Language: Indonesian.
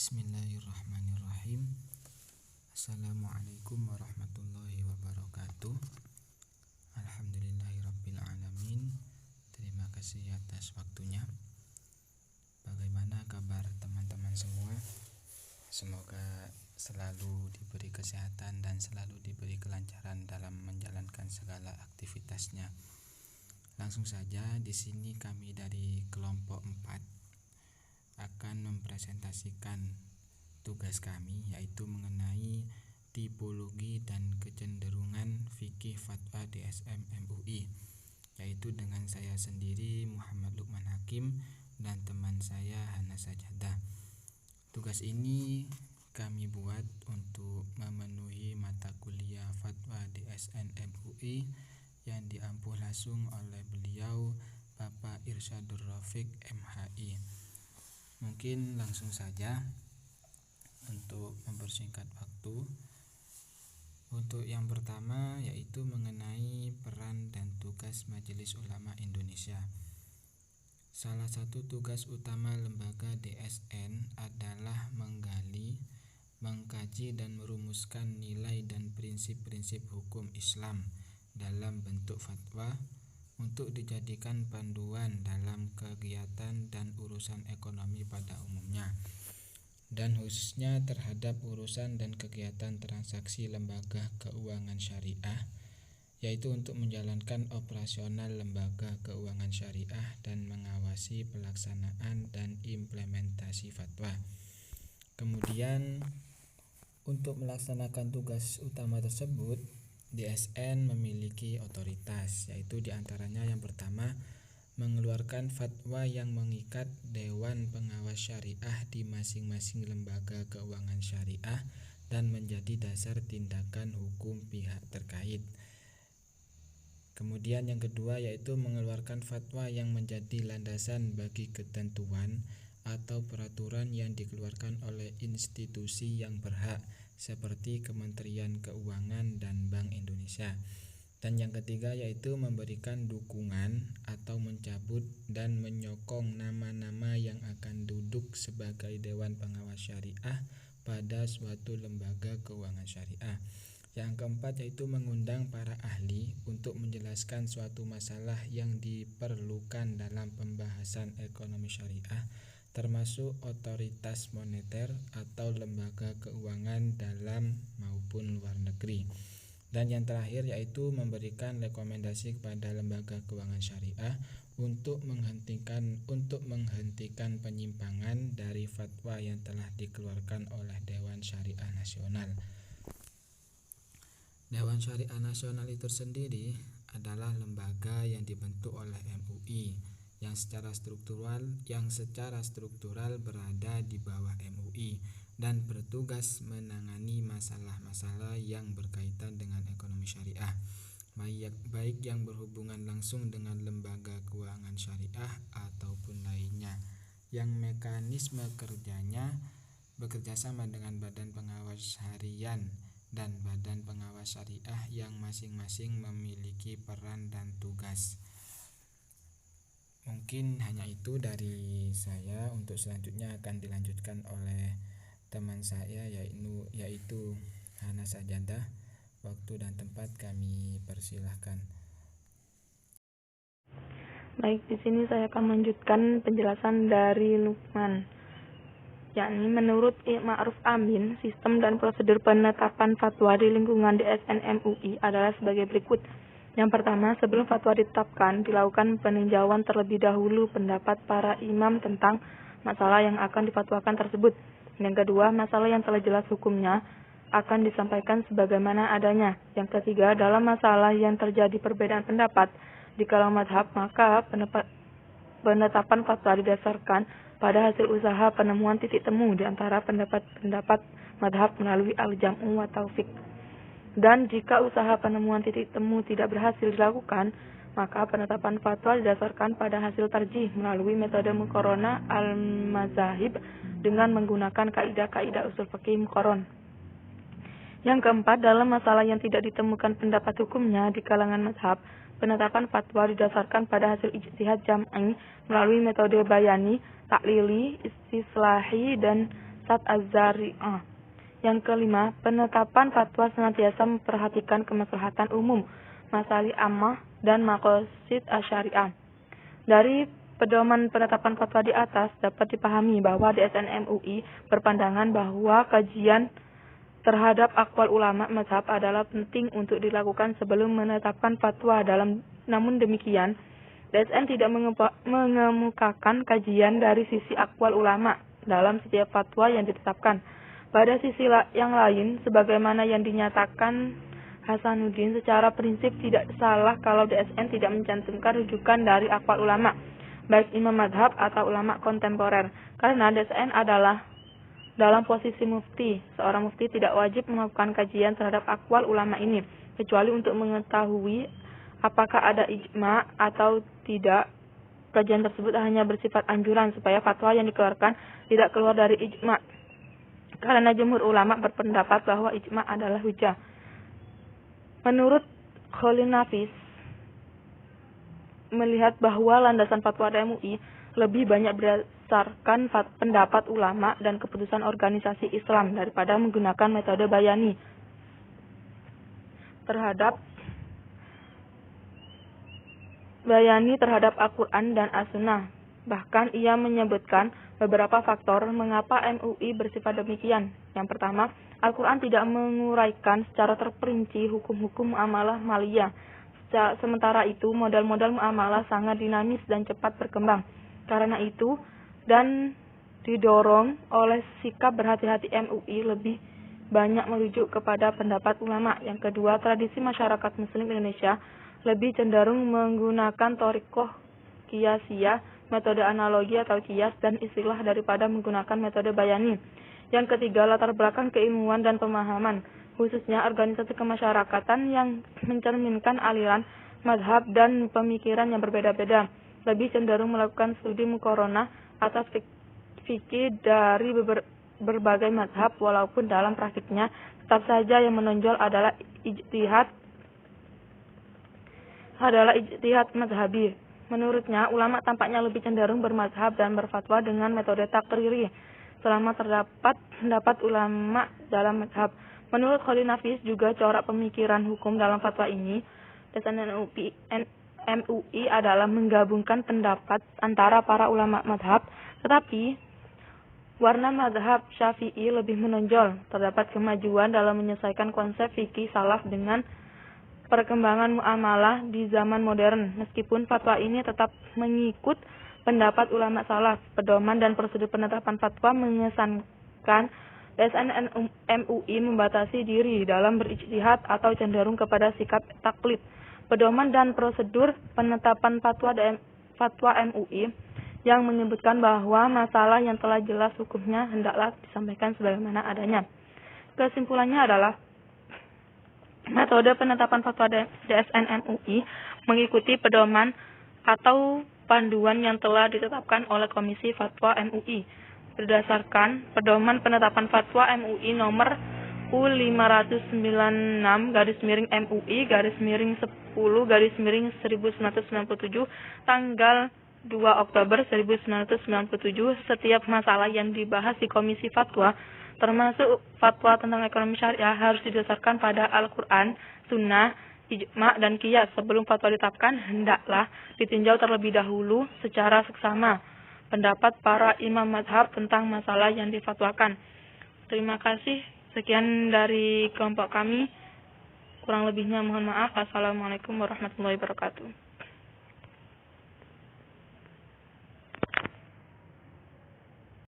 Bismillahirrahmanirrahim. Assalamualaikum warahmatullahi wabarakatuh. Alhamdulillahirabbil alamin. Terima kasih atas waktunya. Bagaimana kabar teman-teman semua? Semoga selalu diberi kesehatan dan selalu diberi kelancaran dalam menjalankan segala aktivitasnya. Langsung saja, di sini kami dari kelompok 4 akan mempresentasikan tugas kami, yaitu mengenai tipologi dan kecenderungan fikih fatwa DSM MUI, yaitu dengan saya sendiri Muhammad Lukman Hakim dan teman saya Hana Sajadah. Tugas ini kami buat untuk memenuhi mata kuliah fatwa DSM MUI yang diampuh langsung oleh beliau Bapak Irsyadur Rafiq MHI. Mungkin langsung saja untuk mempersingkat waktu. Untuk yang pertama yaitu mengenai peran dan tugas Majelis Ulama Indonesia. Salah satu tugas utama lembaga DSN adalah menggali, mengkaji dan merumuskan nilai dan prinsip-prinsip hukum Islam dalam bentuk fatwa untuk dijadikan panduan dalam kegiatan dan urusan ekonomi pada umumnya, dan khususnya terhadap urusan dan kegiatan transaksi lembaga keuangan syariah, yaitu untuk menjalankan operasional lembaga keuangan syariah dan mengawasi pelaksanaan dan implementasi fatwa. Kemudian untuk melaksanakan tugas utama tersebut, DSN memiliki otoritas, yaitu diantaranya yang pertama, mengeluarkan fatwa yang mengikat Dewan Pengawas Syariah di masing-masing lembaga keuangan syariah dan menjadi dasar tindakan hukum pihak terkait. Kemudian yang kedua yaitu mengeluarkan fatwa yang menjadi landasan bagi ketentuan atau peraturan yang dikeluarkan oleh institusi yang berhak seperti Kementerian Keuangan dan Bank Indonesia. Dan yang ketiga yaitu memberikan dukungan atau mencabut dan menyokong nama-nama yang akan duduk sebagai Dewan Pengawas Syariah pada suatu lembaga keuangan syariah. Yang keempat yaitu mengundang para ahli untuk menjelaskan suatu masalah yang diperlukan dalam pembahasan ekonomi syariah, termasuk otoritas moneter atau lembaga keuangan dalam maupun luar negeri. Dan yang terakhir yaitu memberikan rekomendasi kepada lembaga keuangan syariah untuk menghentikan penyimpangan dari fatwa yang telah dikeluarkan oleh Dewan Syariah Nasional. Dewan Syariah Nasional itu sendiri adalah lembaga yang dibentuk oleh MUI yang secara struktural berada di bawah MUI dan bertugas menangani masalah-masalah yang berkaitan dengan ekonomi syariah, baik yang berhubungan langsung dengan lembaga keuangan syariah ataupun lainnya, yang mekanisme kerjanya bekerja sama dengan badan pengawas harian dan badan pengawas syariah yang masing-masing memiliki peran dan tugas. Mungkin hanya itu dari saya. Untuk selanjutnya akan dilanjutkan oleh teman saya yaitu Hana Sajadah. Waktu dan tempat kami persilahkan. Baik, di sini saya akan melanjutkan penjelasan dari Lukman. Yakni menurut Ma'ruf Amin, sistem dan prosedur penetapan fatwa di lingkungan DSN MUI adalah sebagai berikut. Yang pertama, sebelum fatwa ditetapkan, dilakukan peninjauan terlebih dahulu pendapat para imam tentang masalah yang akan difatwakan tersebut. Yang kedua, masalah yang telah jelas hukumnya akan disampaikan sebagaimana adanya. Yang ketiga, dalam masalah yang terjadi perbedaan pendapat di kalangan mazhab, maka penetapan fatwa didasarkan pada hasil usaha penemuan titik temu di antara pendapat-pendapat mazhab melalui al-jam'u wa taufiq. Dan jika usaha penemuan titik temu tidak berhasil dilakukan, maka penetapan fatwa didasarkan pada hasil tarjih melalui metode muqaronah al-mazahib dengan menggunakan kaidah-kaidah usul fikih muqaron. Yang keempat, dalam masalah yang tidak ditemukan pendapat hukumnya di kalangan mazhab, penetapan fatwa didasarkan pada hasil ijtihad jam'i melalui metode bayani, taklili, istislahi, dan Sesat Az-Zari'ah. Yang kelima, penetapan fatwa senantiasa memperhatikan kemaslahatan umum, masalih ammah, dan maqasid asyariah. Dari pedoman penetapan fatwa di atas dapat dipahami bahwa DSN MUI berpandangan bahwa kajian terhadap aqwal ulama mazhab adalah penting untuk dilakukan sebelum menetapkan fatwa. Namun demikian, DSN tidak mengemukakan kajian dari sisi aqwal ulama dalam setiap fatwa yang ditetapkan. Pada sisi yang lain, sebagaimana yang dinyatakan Hasanuddin, secara prinsip tidak salah kalau DSN tidak mencantumkan rujukan dari aqwal ulama, baik imam madhab atau ulama kontemporer, karena DSN adalah dalam posisi mufti. Seorang mufti tidak wajib melakukan kajian terhadap aqwal ulama ini, kecuali untuk mengetahui apakah ada ijma atau tidak. Kajian tersebut hanya bersifat anjuran supaya fatwa yang dikeluarkan tidak keluar dari ijma, karena jumhur ulama berpendapat bahwa ijma adalah hujah. Menurut Khalil Nafis, melihat bahwa landasan fatwa MUI lebih banyak berdasarkan pendapat ulama dan keputusan organisasi Islam daripada menggunakan metode bayani terhadap Al-Quran dan As-Sunnah. Bahkan ia menyebutkan beberapa faktor mengapa MUI bersifat demikian. Yang pertama, Al-Quran tidak menguraikan secara terperinci hukum-hukum muamalah maliyah. Sementara itu, modal-modal muamalah sangat dinamis dan cepat berkembang. Karena itu, dan didorong oleh sikap berhati-hati MUI lebih banyak merujuk kepada pendapat ulama. Yang kedua, tradisi masyarakat Muslim Indonesia lebih cenderung menggunakan thoriqah qiyasiyah, metode analogi atau qiyas dan istilah daripada menggunakan metode bayani. Yang ketiga, latar belakang keilmuan dan pemahaman, khususnya organisasi kemasyarakatan yang mencerminkan aliran, mazhab, dan pemikiran yang berbeda-beda, lebih cenderung melakukan studi muqaronah atas fikih dari berbagai mazhab, walaupun dalam praktiknya tetap saja yang menonjol adalah ijtihad mazhabi. Menurutnya, ulama tampaknya lebih cenderung bermazhab dan berfatwa dengan metode takriri, selama terdapat pendapat ulama dalam mazhab. Menurut Khalil Nafis, juga corak pemikiran hukum dalam fatwa ini, DSN MUI adalah menggabungkan pendapat antara para ulama mazhab, tetapi warna mazhab Syafi'i lebih menonjol. Terdapat kemajuan dalam menyelesaikan konsep fikih salaf dengan perkembangan muamalah di zaman modern. Meskipun fatwa ini tetap mengikut pendapat ulama salaf, pedoman dan prosedur penetapan fatwa mengesankan DSN MUI membatasi diri dalam berijtihad atau cenderung kepada sikap taklid. Pedoman dan prosedur penetapan fatwa MUI yang menyebutkan bahwa masalah yang telah jelas hukumnya hendaklah disampaikan sebagaimana adanya. Kesimpulannya adalah metode penetapan fatwa DSN MUI mengikuti pedoman atau panduan yang telah ditetapkan oleh Komisi Fatwa MUI berdasarkan pedoman penetapan fatwa MUI nomor U509/MUI/10/1997 tanggal 2 Oktober 1997. Setiap masalah yang dibahas di Komisi Fatwa, termasuk fatwa tentang ekonomi syariah, harus didasarkan pada Al-Quran, Sunnah, ijma, dan qiyas. Sebelum fatwa ditetapkan, hendaklah ditinjau terlebih dahulu secara seksama pendapat para imam mazhab tentang masalah yang difatwakan. Terima kasih. Sekian dari kelompok kami. Kurang lebihnya mohon maaf. Assalamualaikum warahmatullahi wabarakatuh.